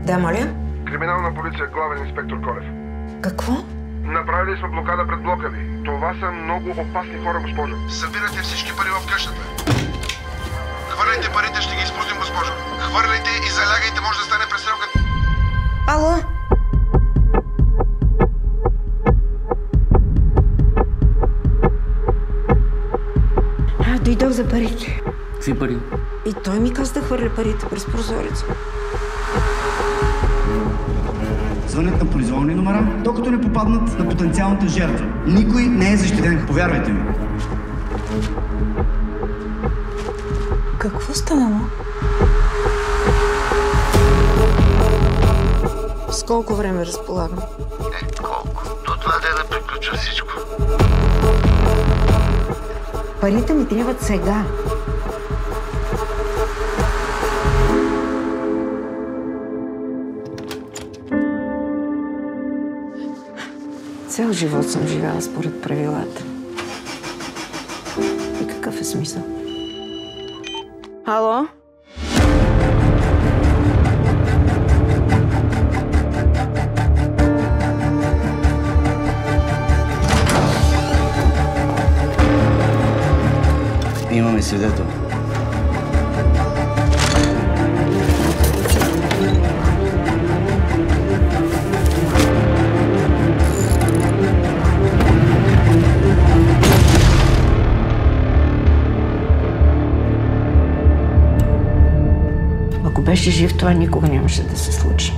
Да, моля? Криминална полиция, главен инспектор Колев. Какво? Направили сме блокада пред блока ви. Това са много опасни хора, госпожо. Събирате всички пари в къщата. Хвърляйте парите, ще ги изпустим, госпожо. Хвърляйте и залягайте, може да стане престрелка. Ало? Дойдох за парите. Какви пари? И той ми каза да хвърля парите през прозореца. Звънят на произволни номера, докато не попаднат на потенциалната жертва. Никой не е защитен, повярвайте ми. Какво станало? С колко време разполагам? Колко? До 2 дена приключва всичко. Парите ми трябват сега. Цял живот съм живяла според правилата. И какъв е смисъл? Ало? Имаме свидетел. Ако беше жив, това никога нямаше да се случи.